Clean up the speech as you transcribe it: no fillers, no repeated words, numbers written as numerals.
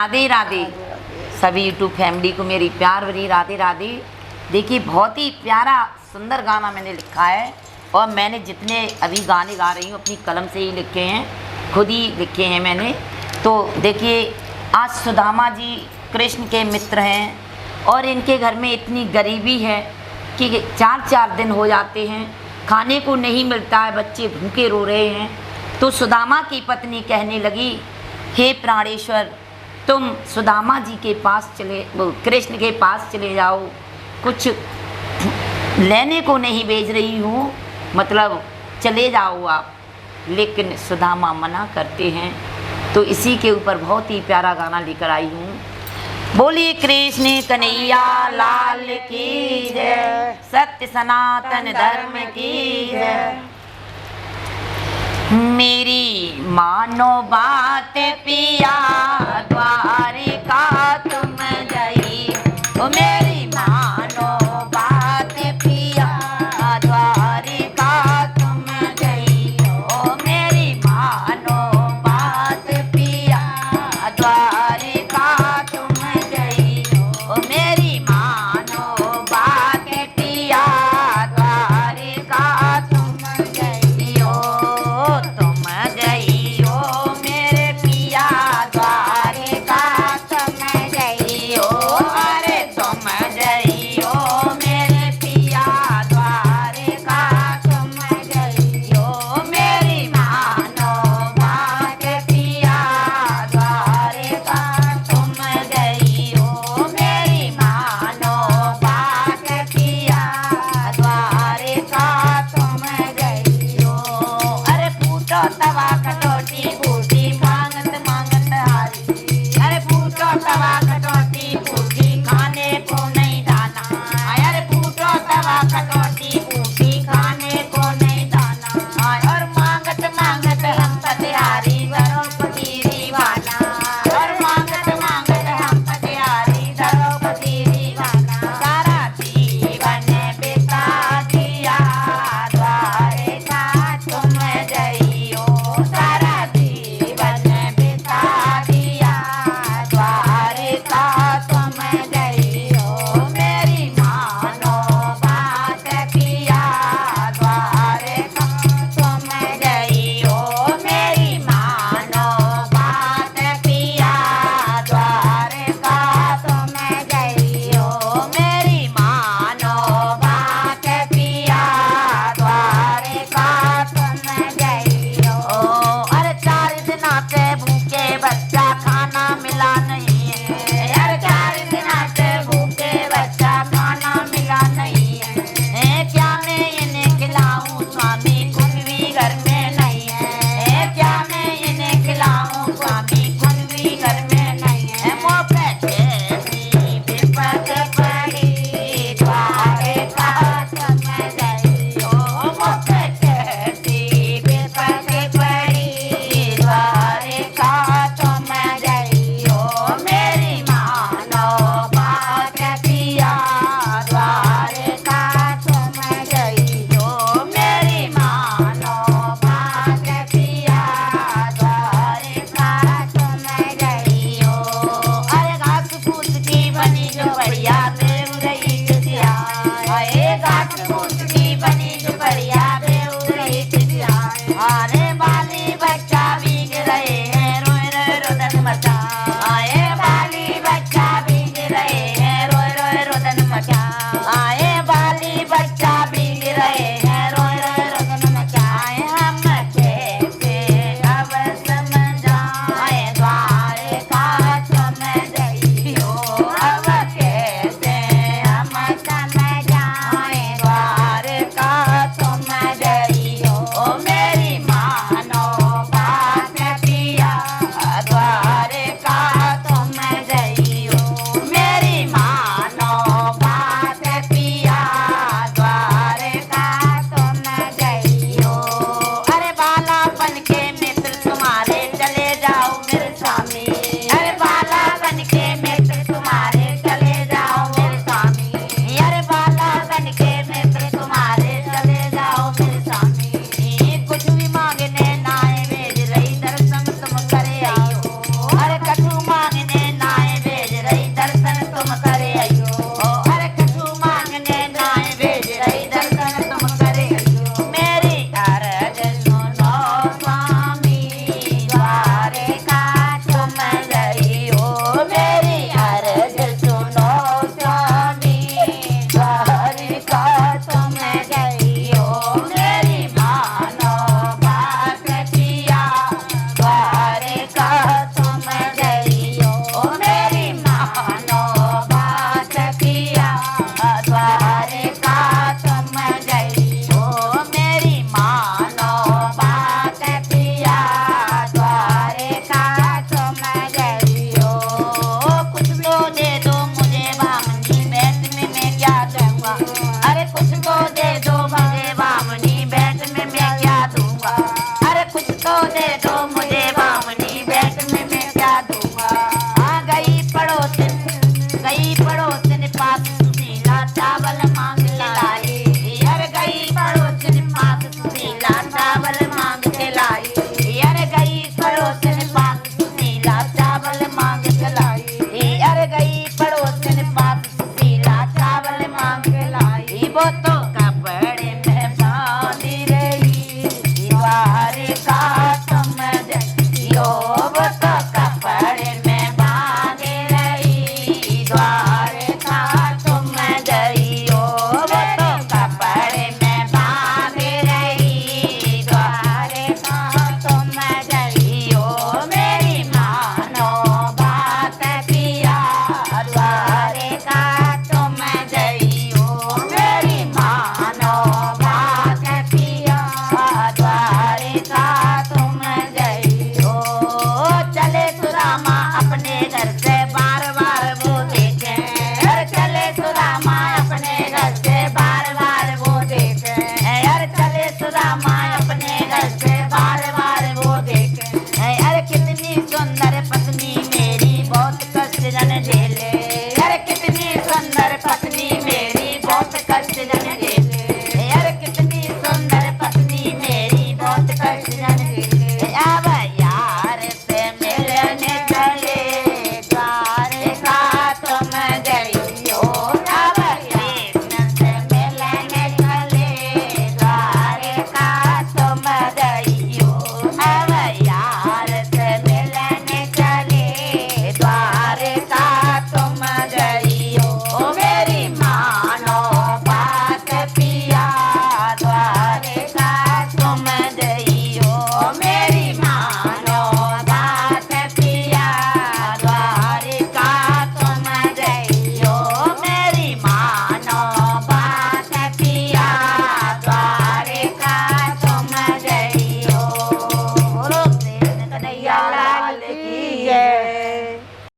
राधे राधे सभी YouTube family को मेरी प्यार भरी राधे राधे। देखिए बहुत ही प्यारा सुंदर गाना मैंने लिखा है और मैंने जितने अभी गाने गा रही हूँ अपनी कलम से ही लिखे हैं, खुद ही लिखे हैं मैंने। तो देखिए आज सुदामा जी कृष्ण के मित्र हैं और इनके घर में इतनी गरीबी है कि 4-4 दिन हो जाते हैं, खाने को नहीं मिलता है, बच्चे भूखे रो रहे हैं। तो सुदामा की पत्नी कहने लगी, हे प्राणेश्वर तुम सुदामा जी के पास कृष्ण के पास चले जाओ, कुछ लेने को नहीं भेज रही हूँ, मतलब चले जाओ आप। लेकिन सुदामा मना करते हैं। तो इसी के ऊपर बहुत ही प्यारा गाना लेकर आई हूँ। बोलिए कृष्ण कन्हैया लाल की जय, सत्य सनातन धर्म की जय। मेरी मानो बात पिया द्वारिका तुम गई, ओ मेरी मानो बात पिया द्वारिका तुम गई, ओ मेरी मानो बात पिया द्वारिका तुम गई, ओ मेरी मानो बात पिया द्वारिका तुम गई, ओ तुम गई ओ मेरे पिया द्वारिका तुम गई, ओ अरे तुम गई ओ मेरे पिया द्वारिका तुम गई, ओ मेरी मानो बात पिया द्वारिका तुम गई, ओ मेरी मानो बात पिया द्वारिका तुम गई, ओ अरे फूटो तवा कटोटी फूटी मांगत मांगत हारी, अरे फूटो तवा कटोटी